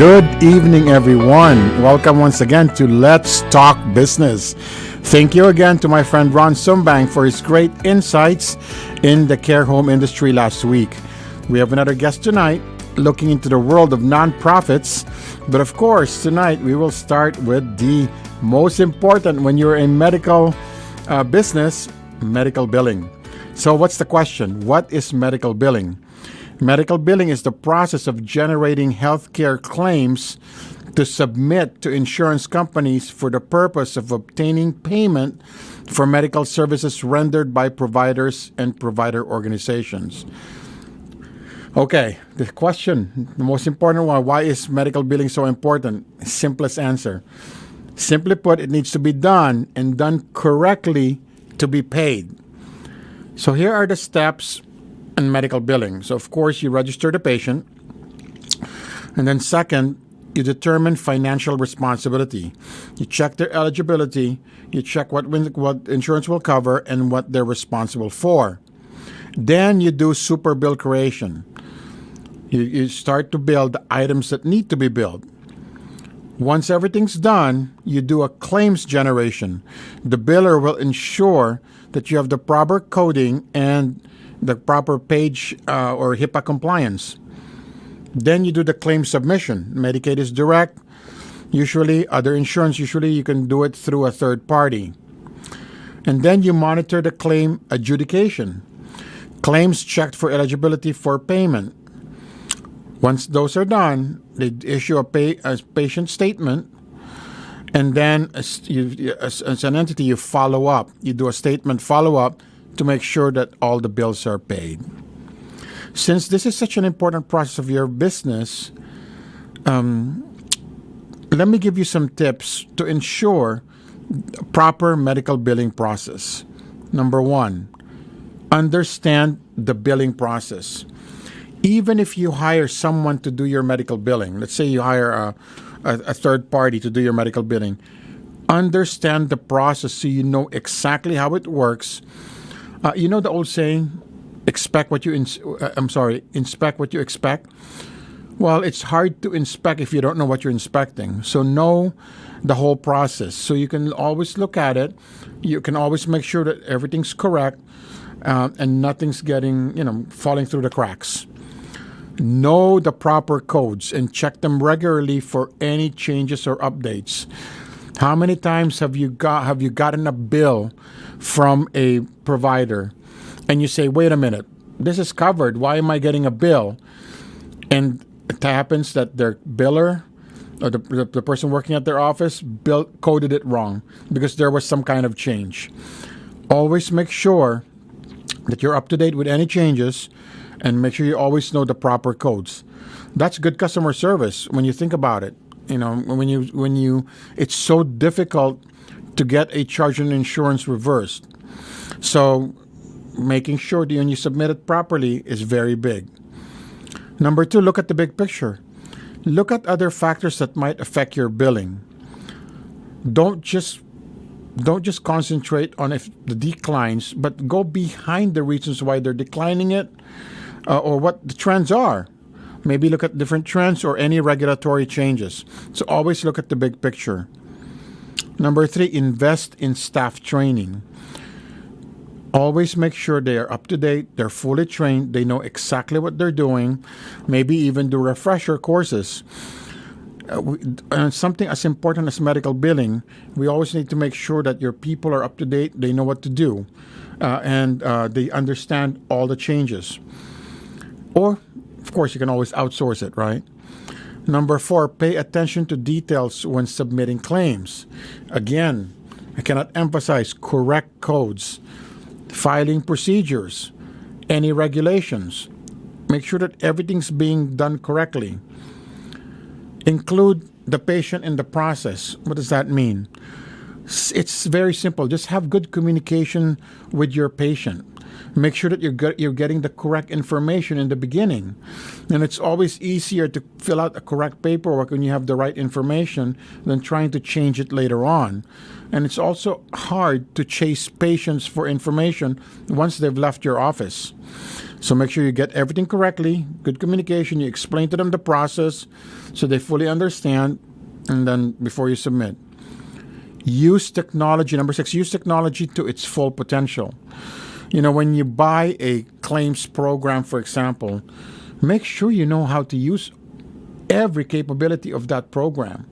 Good evening, everyone. Welcome once again to Let's Talk Business. Thank you again to my friend Ron Sumbang for his great insights in the care home industry last week. We have another guest tonight looking into the world of nonprofits. But of course, tonight we will start with the most important when you're in medical business, medical billing. So what's the question? What is medical billing? Medical billing is the process of generating healthcare claims to submit to insurance companies for the purpose of obtaining payment for medical services rendered by providers and provider organizations. Okay, the question, the most important one, why is medical billing so important? Simplest answer. Simply put, it needs to be done and done correctly to be paid. So here are the steps in medical billing. So of course, you register the patient. And then second, you determine financial responsibility. You check their eligibility. You check what insurance will cover and what they're responsible for. Then you do super bill creation. You start to build the items that need to be billed. Once everything's done, you do a claims generation. The biller will ensure that you have the proper coding and the proper page or HIPAA compliance. Then you do the claim submission. Medicaid is direct. Usually, other insurance, you can do it through a third party. And then you monitor the claim adjudication. Claims checked for eligibility for payment. Once those are done, they issue a patient statement. And then as an entity, you follow up. You do a statement follow-up to make sure that all the bills are paid. Since this is such an important process of your business, let me give you some tips to ensure a proper medical billing process. Number one, understand the billing process. Even if you hire someone to do your medical billing, let's say you hire a third party to do your medical billing, understand the process so you know exactly how it works. You know the old saying, inspect what you expect. Well, it's hard to inspect if you don't know what you're inspecting. So know the whole process. So you can always look at it. You can always make sure that everything's correct and nothing's falling through the cracks. Know the proper codes and check them regularly for any changes or updates. How many times have you gotten a bill from a provider and you say, wait a minute, this is covered. Why am I getting a bill? And it happens that their biller or the person working at their office coded it wrong because there was some kind of change. Always make sure that you're up to date with any changes and make sure you always know the proper codes. That's good customer service when you think about it. It's so difficult to get a charge on insurance reversed. So making sure that when you submit it properly is very big. Number two, look at the big picture. Look at other factors that might affect your billing. Don't just concentrate on if the declines, but go behind the reasons why they're declining it or what the trends are. Maybe look at different trends or any regulatory changes. So always look at the big picture. Number three, invest in staff training. Always make sure they are up to date, they're fully trained, they know exactly what they're doing, maybe even do refresher courses. And something as important as medical billing, we always need to make sure that your people are up to date, they know what to do, and they understand all the changes. Or, of course, you can always outsource it, right? Number four, pay attention to details when submitting claims. Again, I cannot emphasize correct codes, filing procedures, any regulations. Make sure that everything's being done correctly. Include the patient in the process. What does that mean? It's very simple. Just have good communication with your patient. Make sure that you're getting the correct information in the beginning. And it's always easier to fill out the correct paperwork when you have the right information than trying to change it later on. And it's also hard to chase patients for information once they've left your office. So make sure you get everything correctly, good communication, you explain to them the process so they fully understand, and then before you submit. Use technology. Number 6, use technology to its full potential. When you buy a claims program, for example, make sure you know how to use every capability of that program.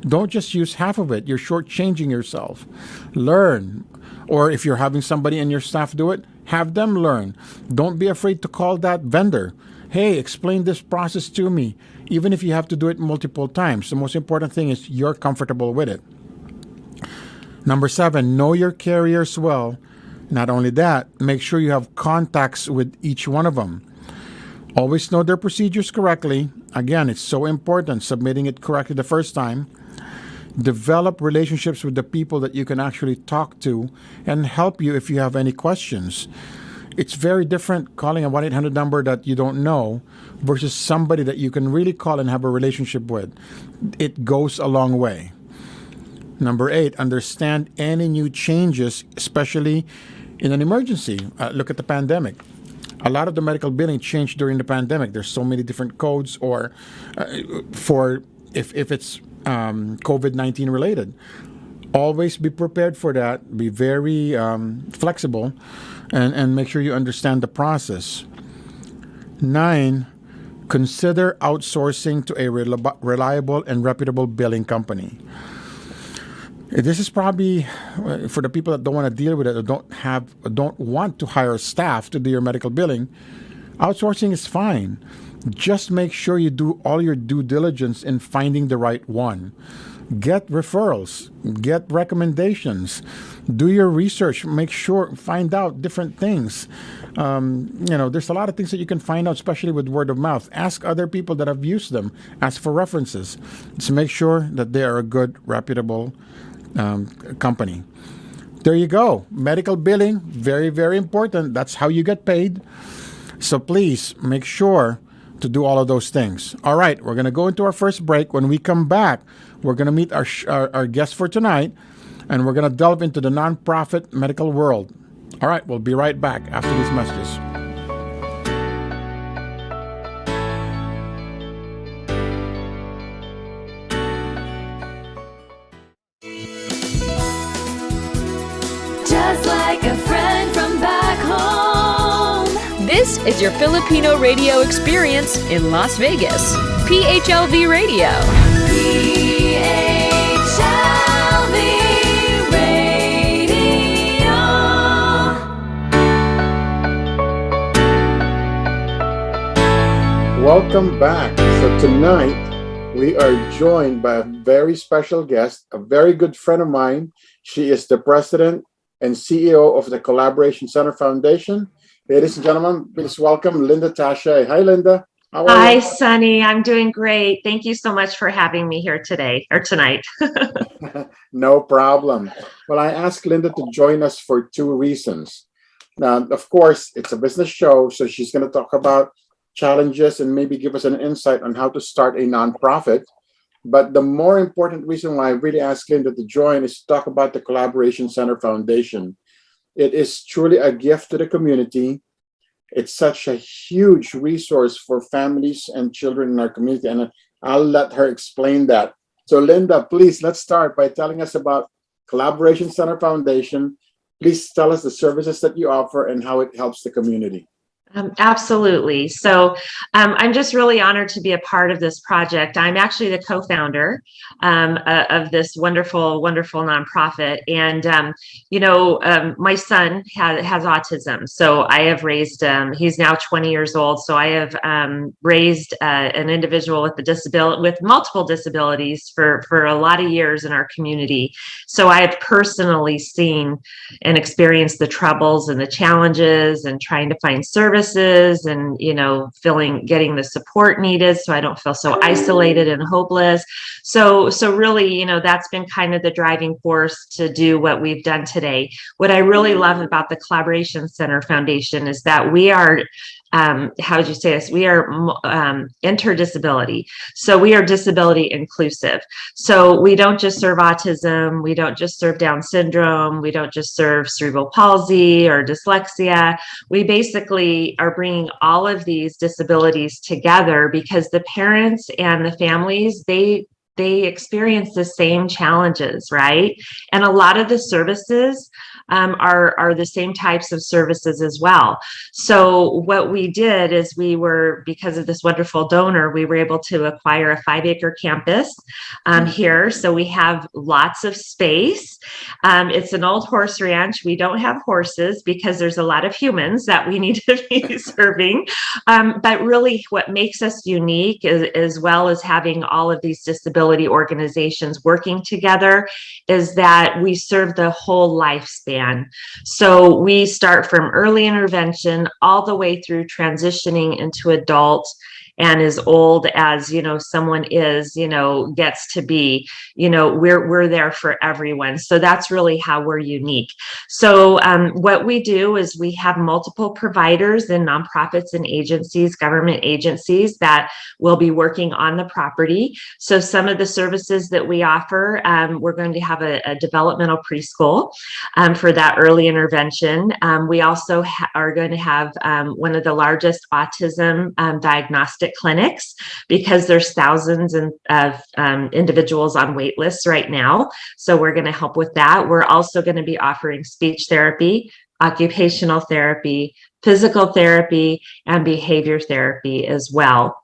Don't just use half of it. You're shortchanging yourself. Learn. Or if you're having somebody in your staff do it, have them learn. Don't be afraid to call that vendor. Hey, explain this process to me, even if you have to do it multiple times. The most important thing is you're comfortable with it. Number 7, know your carriers well. Not only that, make sure you have contacts with each one of them. Always know their procedures correctly. Again, it's so important, submitting it correctly the first time. Develop relationships with the people that you can actually talk to and help you if you have any questions. It's very different calling a 1-800 number that you don't know versus somebody that you can really call and have a relationship with. It goes a long way. Number 8, understand any new changes, especially in an emergency. Look at the pandemic. A lot of the medical billing changed during the pandemic. There's so many different codes, or for if it's COVID-19 related. Always be prepared for that. Be very flexible, and make sure you understand the process. 9, consider outsourcing to a reliable and reputable billing company. This is probably for the people that don't want to deal with it, or don't want to hire staff to do your medical billing. Outsourcing is fine. Just make sure you do all your due diligence in finding the right one. Get referrals, get recommendations, do your research, find out different things. There's a lot of things that you can find out, especially with word of mouth. Ask other people that have used them. Ask for references. So make sure that they are a good, reputable company. There you go. Medical billing, very, very important. That's how you get paid. So please make sure to do all of those things. All right, we're going to go into our first break. When we come back, we're going to meet our guest for tonight, and we're going to delve into the nonprofit medical world. All right, we'll be right back after these messages. Just like a friend from back home. This is your Filipino radio experience in Las Vegas. PHLV Radio. PHLV Radio. Welcome back. So tonight, we are joined by a very special guest, a very good friend of mine. She is the president and CEO of the Collaboration Center Foundation. Ladies and gentlemen, please welcome Lynda Tache. Hi, Lynda. How are Hi, you? Sonny. I'm doing great. Thank you so much for having me here today or tonight. No problem. Well, I asked Lynda to join us for 2 reasons. Now, of course, it's a business show, so she's going to talk about challenges and maybe give us an insight on how to start a nonprofit. But the more important reason why I really asked Lynda to join is to talk about the Collaboration Center Foundation. It is truly a gift to the community. It's such a huge resource for families and children in our community, and I'll let her explain that. So Lynda, please, let's start by telling us about Collaboration Center Foundation. Please tell us the services that you offer and how it helps the community. Absolutely. So I'm just really honored to be a part of this project. I'm actually the co-founder of this wonderful, wonderful nonprofit. And, my son has autism. So I have raised, he's now 20 years old. So I have raised an individual with multiple disabilities for a lot of years in our community. So I have personally seen and experienced the troubles and the challenges and trying to find services services and, getting the support needed so I don't feel so isolated and hopeless. So really, that's been kind of the driving force to do what we've done today. What I really love about the Collaboration Center Foundation is that we are, how would you say this? We are interdisability. So we are disability inclusive. So we don't just serve autism. We don't just serve Down syndrome. We don't just serve cerebral palsy or dyslexia. We basically are bringing all of these disabilities together because the parents and the families, they experience the same challenges, right? And a lot of the services are the same types of services as well. So what we did is because of this wonderful donor, we were able to acquire a 5-acre campus here. So we have lots of space. It's an old horse ranch. We don't have horses because there's a lot of humans that we need to be serving. But really what makes us unique as well as having all of these disability organizations working together is that we serve the whole lifespan. So we start from early intervention all the way through transitioning into adult and as old as, someone is, gets to be, we're there for everyone. So that's really how we're unique. So what we do is we have multiple providers and nonprofits and agencies, government agencies that will be working on the property. So some of the services that we offer, we're going to have a developmental preschool for that early intervention. We also are going to have one of the largest autism diagnostic clinics because there's thousands of individuals on wait lists right now. So we're going to help with that. We're also going to be offering speech therapy, occupational therapy, physical therapy, and behavior therapy as well.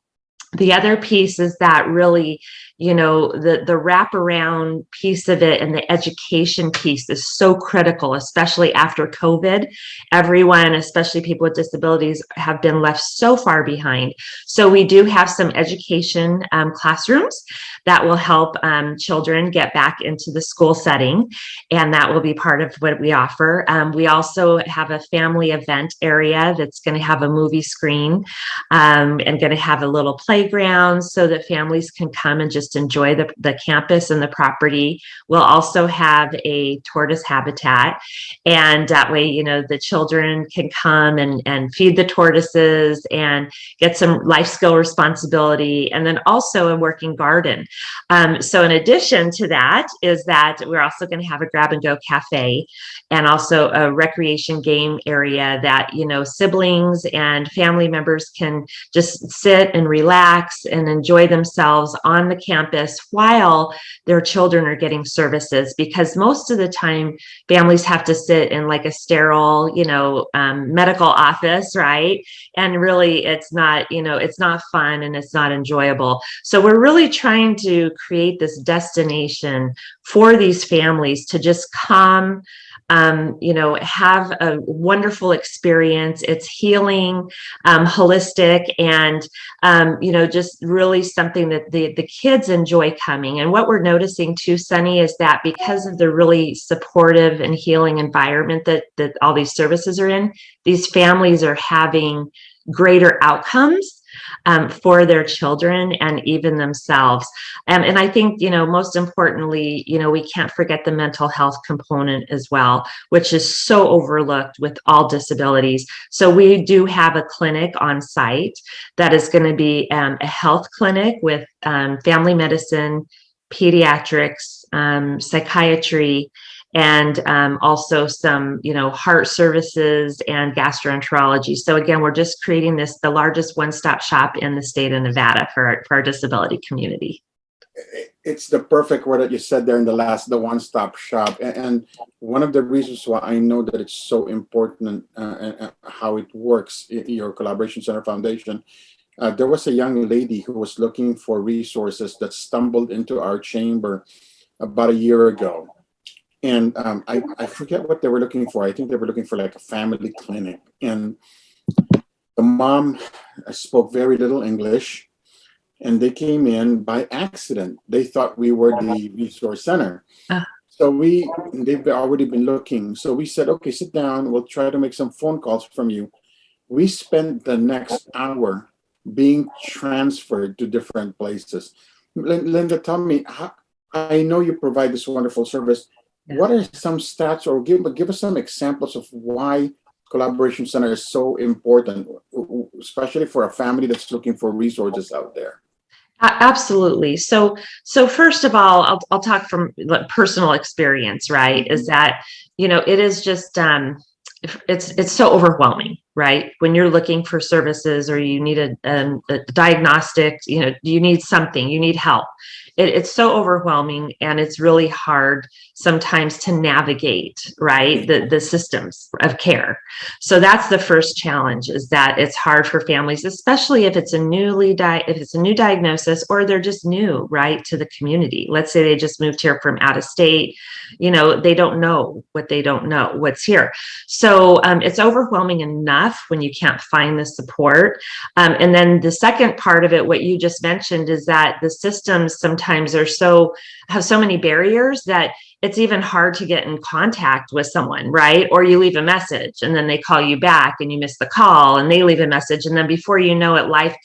The other piece is that really, the wraparound piece of it and the education piece is so critical, especially after COVID. Everyone, especially people with disabilities, have been left so far behind. So we do have some education classrooms that will help children get back into the school setting, and that will be part of what we offer. We also have a family event area that's going to have a movie screen and going to have a little playground so that families can come and just enjoy the campus and the property. We'll also have a tortoise habitat, and that way, the children can come and feed the tortoises and get some life skill responsibility, and then also a working garden. So in addition to that is that we're also going to have a grab and go cafe and also a recreation game area that, siblings and family members can just sit and relax and enjoy themselves on the campus while their children are getting services, because most of the time families have to sit in like a sterile, medical office, right? And really it's not, it's not fun and it's not enjoyable. So we're really trying to create this destination for these families to just come, have a wonderful experience. It's healing, holistic, and, just really something that the kids enjoy coming. And what we're noticing too, Sonny, is that because of the really supportive and healing environment that all these services are in, these families are having greater outcomes for their children and even themselves. And I think, most importantly, we can't forget the mental health component as well, which is so overlooked with all disabilities. So we do have a clinic on site that is going to be a health clinic with family medicine, pediatrics, psychiatry, and also some, heart services and gastroenterology. So again, we're just creating the largest one-stop shop in the state of Nevada for our disability community. It's the perfect word that you said there in the one-stop shop. And one of the reasons why I know that it's so important and how it works in your Collaboration Center Foundation. There was a young lady who was looking for resources that stumbled into our chamber about a year ago. And I forget what they were looking for. I think they were looking for like a family clinic. And the mom spoke very little English. And they came in by accident. They thought we were the resource center. So they've already been looking. So we said, okay, sit down. We'll try to make some phone calls from you. we spend the next hour being transferred to different places. Linda, tell me, I know you provide this wonderful service. Yeah. What are some stats, or give us some examples of why Collaboration Center is so important, especially for a family that's looking for resources out there? Absolutely. So first of all, I'll talk from personal experience, right? Is that, it is just, it's so overwhelming, right? When you're looking for services or you need a diagnostic, you need something, you need help. It's so overwhelming, and it's really hard sometimes to navigate, right? The systems of care. So that's the first challenge, is that it's hard for families, especially if it's a new diagnosis, or they're just new, right, to the community. Let's say they just moved here from out of state, they don't know what they don't know what's here. So it's overwhelming enough when you can't find the support. And then the second part of it, what you just mentioned, is that the systems sometimes have so many barriers that it's even hard to get in contact with someone, right? Or you leave a message and then they call you back and you miss the call, and they leave a message, and then before you know it, life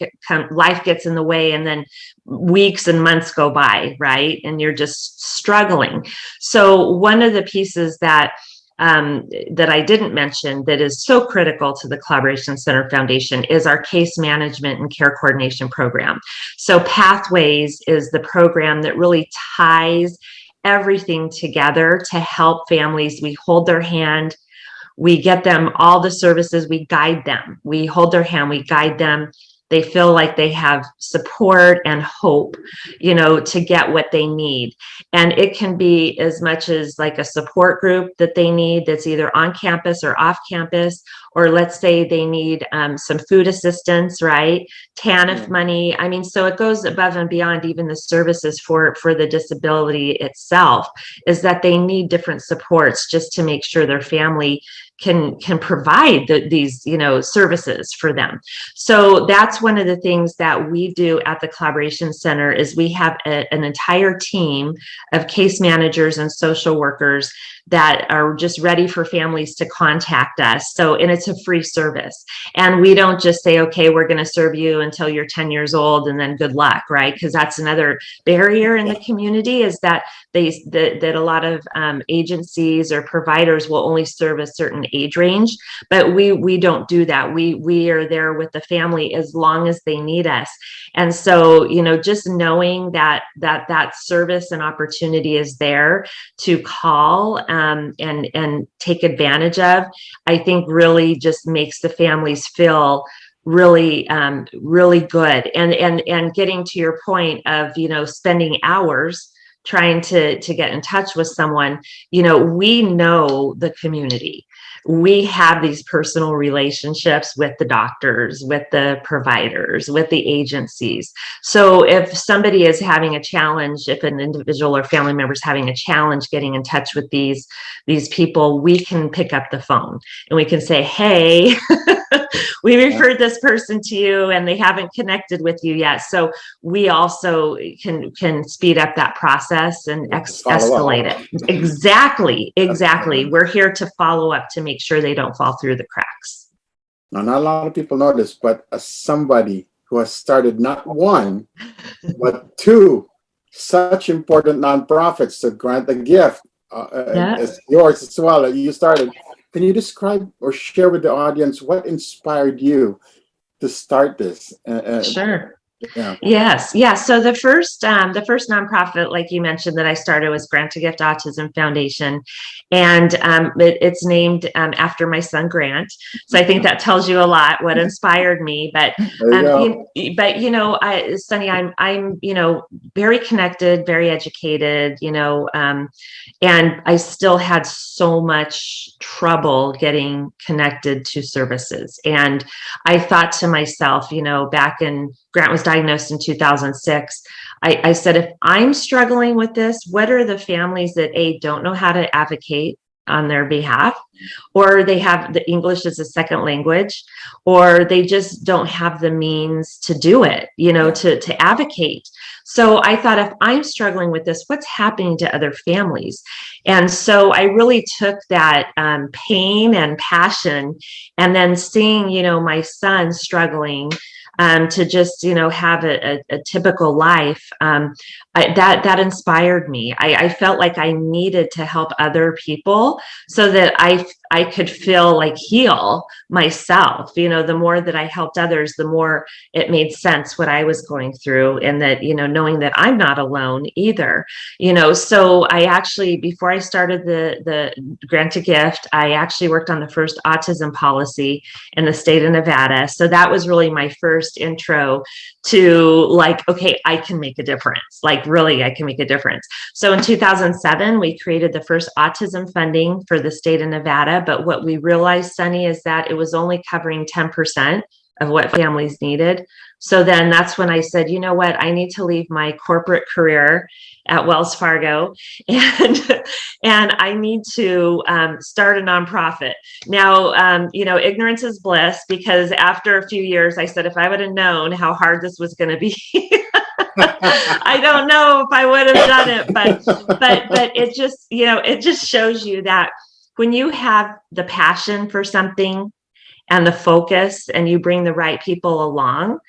gets in the way, and then weeks and months go by, right? And you're just struggling. So one of the pieces that I didn't mention that is so critical to the Collaboration Center Foundation is our case management and care coordination program. So Pathways is the program that really ties everything together to help families. We hold their hand, we get them all the services, we guide them, we hold their hand, we guide them. They feel like they have support and hope, to get what they need. And it can be as much as like a support group that they need that's either on campus or off campus, or let's say they need some food assistance, right? TANF money. I mean, so it goes above and beyond even the services for the disability itself, is that they need different supports just to make sure their family can provide these services for them. So that's one of the things that we do at the Collaboration Center, is we have an entire team of case managers and social workers that are just ready for families to contact us. So, and it's a free service. And we don't just say, okay, we're going to serve you until you're 10 years old and then good luck, right? Because that's another barrier in the community, is that that a lot of agencies or providers will only serve a certain age range, but we don't do that. We are there with the family as long as they need us. And so, just knowing that service and opportunity is there to call and take advantage of, I think really just makes the families feel really, really good. And getting to your point of, spending hours trying to get in touch with someone, we know the community. We have these personal relationships with the doctors, with the providers, with the agencies. So if somebody is having a challenge, if an individual or family member is having a challenge getting in touch with these people, we can pick up the phone and we can say, hey, we referred this person to you and they haven't connected with you yet. So we also can speed up that process and escalate it. Exactly. We're here to follow up to make sure they don't fall through the cracks. Now, not a lot of people know this, but as somebody who has started not one, but two such important nonprofits to grant a gift, as yours as well, you started. Can you describe or share with the audience what inspired you to start this? Sure. Yeah. Yes. Yeah. So the first nonprofit, like you mentioned, that I started was Grant to Gift Autism Foundation, and it's named after my son Grant. So I think that tells you a lot what inspired me. But Sonny, I'm very connected, very educated, and I still had so much trouble getting connected to services. And I thought to myself, back in Grant was diagnosed in 2006. I said, if I'm struggling with this, what are the families that don't know how to advocate, on their behalf, or they have the English as a second language, or they just don't have the means to do it, to advocate. So I thought, if I'm struggling with this, what's happening to other families? And so I really took that pain and passion, and then seeing, my son struggling to just, have a typical life, that inspired me. I felt like I needed to help other people so that I could feel like heal myself. The more that I helped others, the more it made sense what I was going through, and that, knowing that I'm not alone either. So I actually, before I started the Grant a Gift, I actually worked on the first autism policy in the state of Nevada. So that was really my first intro to, like, okay, I can make a difference. Like, really, I can make a difference. So in 2007, we created the first autism funding for the state of Nevada. But what we realized, Sonny, is that it was only covering 10% of what families needed. So then that's when I said, you know what, I need to leave my corporate career at Wells Fargo, and I need to start a nonprofit. Now, ignorance is bliss, because after a few years, I said, if I would have known how hard this was going to be, I don't know if I would have done it, but it just shows you that when you have the passion for something and the focus, and you bring the right people along,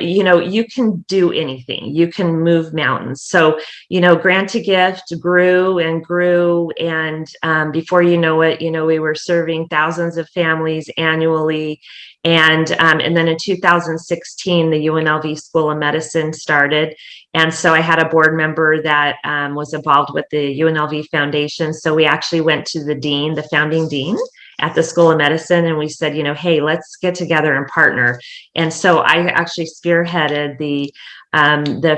you can do anything. You can move mountains. So, Grant a Gift grew and grew. And before you know it, we were serving thousands of families annually. And then in 2016, the UNLV School of Medicine started. And so I had a board member that was involved with the UNLV Foundation. So we actually went to the founding dean at the School of Medicine, and we said, hey, let's get together and partner. And so I actually spearheaded the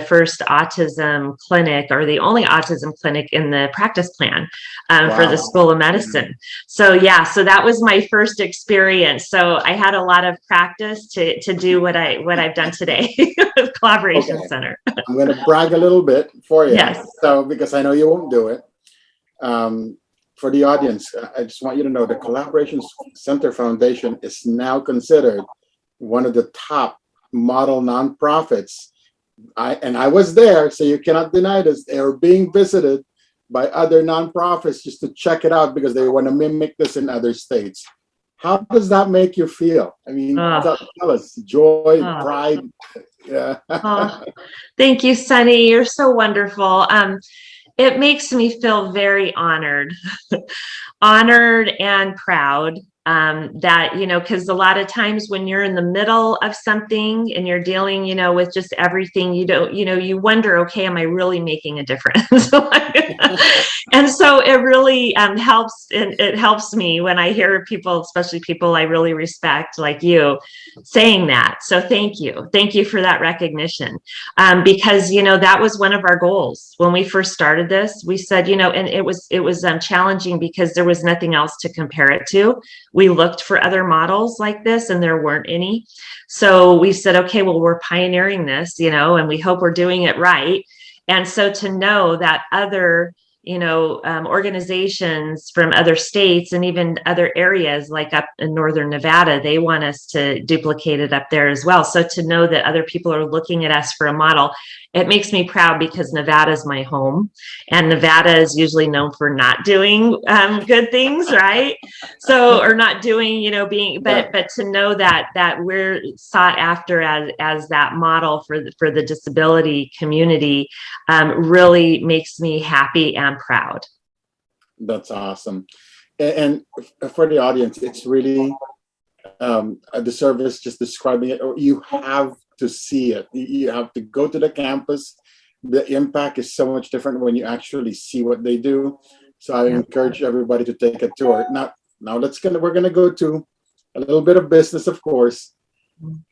first autism clinic, or the only autism clinic in the practice plan for the School of Medicine. So so that was my first experience. So I had a lot of practice to do what I've done today with Collaboration Center. I'm going to brag a little bit for you. Yes. So, because I know you won't do it. For the audience, I just want you to know the Collaboration Center Foundation is now considered one of the top model nonprofits. I was there, so you cannot deny this. They are being visited by other nonprofits just to check it out, because they want to mimic this in other states. How does that make you feel? I mean, tell us, joy, pride. Yeah. Thank you, Sonny. You're so wonderful. It makes me feel very honored, honored and proud that, because a lot of times when you're in the middle of something and you're dealing, with just everything, you wonder, okay, am I really making a difference? And so it really helps. It helps me when I hear people, especially people I really respect, like you, saying that. So thank you. Thank you for that recognition. Because, that was one of our goals when we first started this. We said, and it was challenging because there was nothing else to compare it to. We looked for other models like this, and there weren't any. So we said, okay, well, we're pioneering this, and we hope we're doing it right. And so to know that other organizations from other states and even other areas, like up in Northern Nevada, they want us to duplicate it up there as well. So to know that other people are looking at us for a model, it makes me proud, because Nevada is my home, and Nevada is usually known for not doing good things, right? So, or not doing, but to know that we're sought after as that model for the disability community really makes me happy and proud. That's awesome. And for the audience, it's really the service just describing it, or you have to see it. You have to go to the campus. The impact is so much different when you actually see what they do. So I encourage everybody to take a tour. Now we're gonna go to a little bit of business, of course.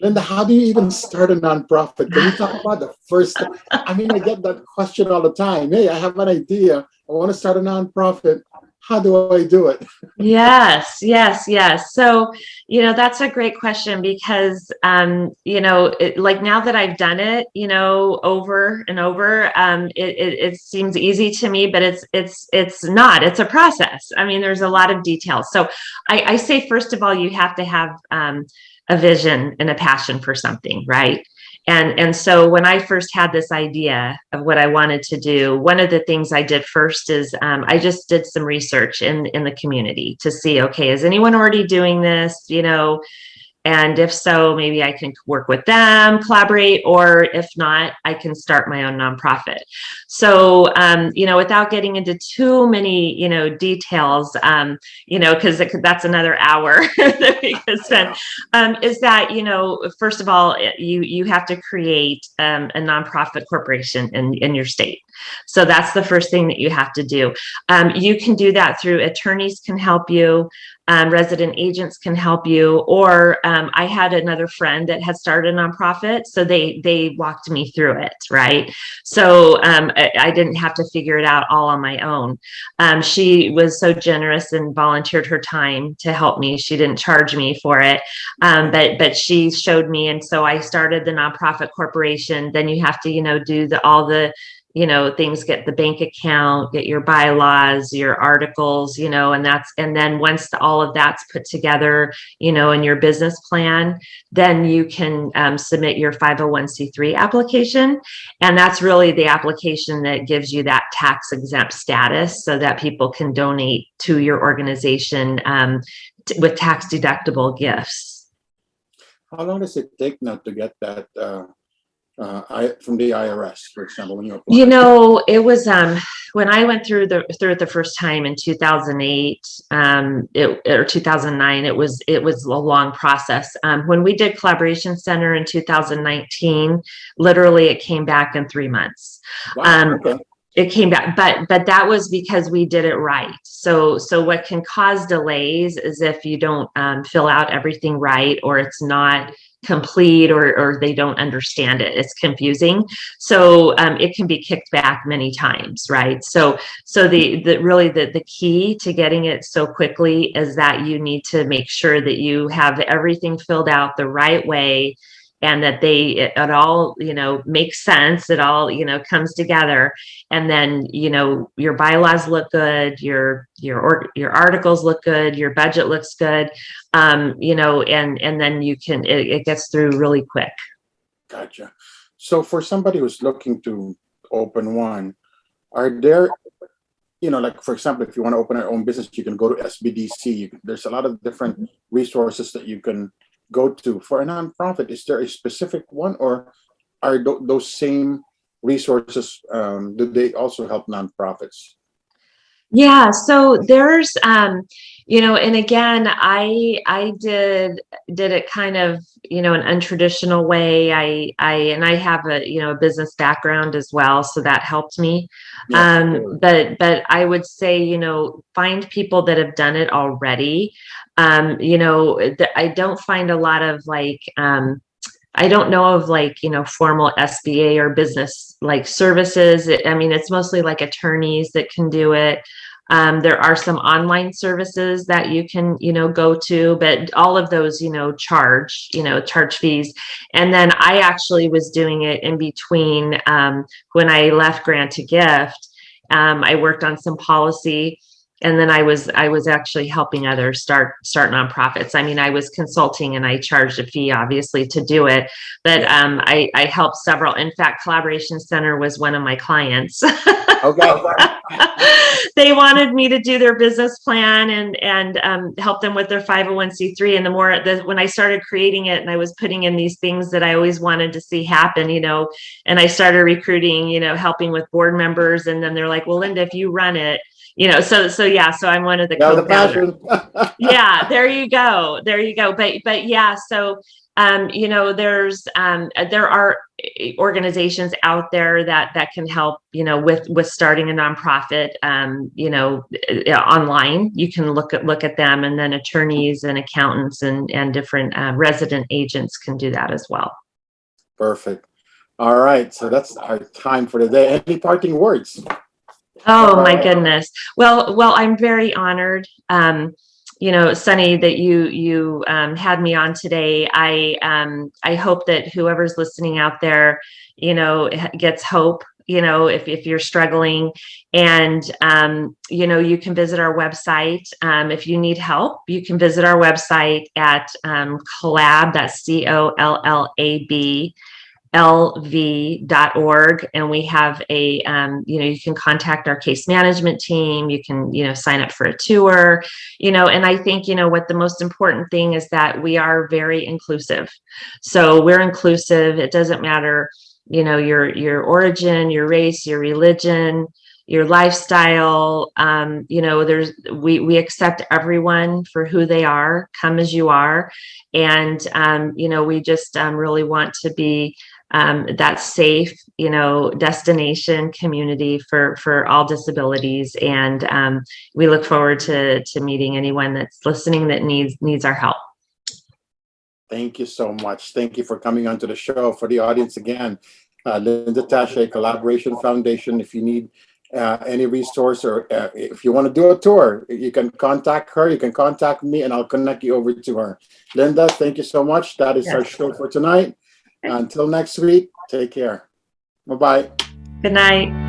Lynda, how do you even start a nonprofit? Can you talk about the first? I mean, I get that question all the time. Hey, I have an idea. I want to start a nonprofit. how do I do it? Yes, yes, yes. So, that's a great question because, like now that I've done it, over and over, it seems easy to me, but it's not. It's a process. I mean, there's a lot of details. So, I say first of all, you have to have a vision and a passion for something, right? And so when I first had this idea of what I wanted to do, one of the things I did first is I just did some research in the community to see, okay, is anyone already doing this? And if so, maybe I can work with them, collaborate, or if not, I can start my own nonprofit. So, without getting into too many, details, because that's another hour that we could spend, is that, first of all, you have to create a nonprofit corporation in your state. So that's the first thing that you have to do. You can do that through attorneys can help you. Resident agents can help you, or I had another friend that had started a nonprofit, so they walked me through it, right? So I didn't have to figure it out all on my own. She was so generous and volunteered her time to help me. She didn't charge me for it, but she showed me, and so I started the nonprofit corporation. Then you have to, do all the things, get the bank account, get your bylaws, your articles, and then once all of that's put together, in your business plan, then you can submit your 501c3 application. And that's really the application that gives you that tax exempt status so that people can donate to your organization with tax deductible gifts. How long does it take now to get that from the IRS, for example, when you apply? It was when I went through it the first time in 2008 or 2009. It was a long process. When we did Collaboration Center in 2019, literally it came back in 3 months. Wow, okay. It came back, but that was because we did it right. So what can cause delays is if you don't fill out everything right, or it's not complete, or they don't understand it. It's confusing. So it can be kicked back many times, right? So the key to getting it so quickly is that you need to make sure that you have everything filled out the right way, and that it all, makes sense. It all, comes together. And then, your bylaws look good, your articles look good, your budget looks good, and then it gets through really quick. Gotcha. So for somebody who's looking to open one, are there, like for example, if you want to open your own business, you can go to SBDC. There's a lot of different resources that you can go to. For a nonprofit, is there a specific one, or are those same resources, do they also help nonprofits? Yeah, so there's and again, I did it kind of, an untraditional way. I have a business background as well, so that helped me. Yes, But I would say, find people that have done it already. I don't find a lot of I don't know of formal SBA or business services. It's mostly attorneys that can do it. There are some online services that you can, go to, but all of those, charge fees. And then I actually was doing it in between when I left Grant to Gift. I worked on some policy. And then I was actually helping others start nonprofits. I was consulting and I charged a fee, obviously, to do it. But I helped several. In fact, Collaboration Center was one of my clients. Okay. They wanted me to do their business plan and help them with their 501c3. And when I started creating it, and I was putting in these things that I always wanted to see happen, and I started recruiting, helping with board members. And then they're like, well, Lynda, if you run it, so I'm one of the co-founders. Yeah, there you go. But yeah, so there are organizations out there that can help, with starting a nonprofit. Online, you can look at them, and then attorneys and accountants and different resident agents can do that as well. Perfect. All right, so that's our time for today. Any parting words? Oh my goodness. Well, I'm very honored. Sonny, that you had me on today. I hope that whoever's listening out there, gets hope. If you're struggling, and you can visit our website. If you need help, you can visit our website at collab. That's COLLAB lv.org, and we have a you can contact our case management team. You can sign up for a tour, and I think what the most important thing is that we are very inclusive. So we're inclusive. It doesn't matter your origin, your race, your religion, your lifestyle. We accept everyone for who they are. Come as you are. And we just really want to be that safe, destination community for all disabilities. And we look forward to meeting anyone that's listening that needs our help. Thank you so much. Thank you for coming onto the show. For the audience again, Lynda Tache, Collaboration Foundation. If you need any resource, or if you want to do a tour, you can contact her. You can contact me, and I'll connect you over to her. Lynda, thank you so much. That is our show for tonight. Until next week, take care. Bye-bye. Good night.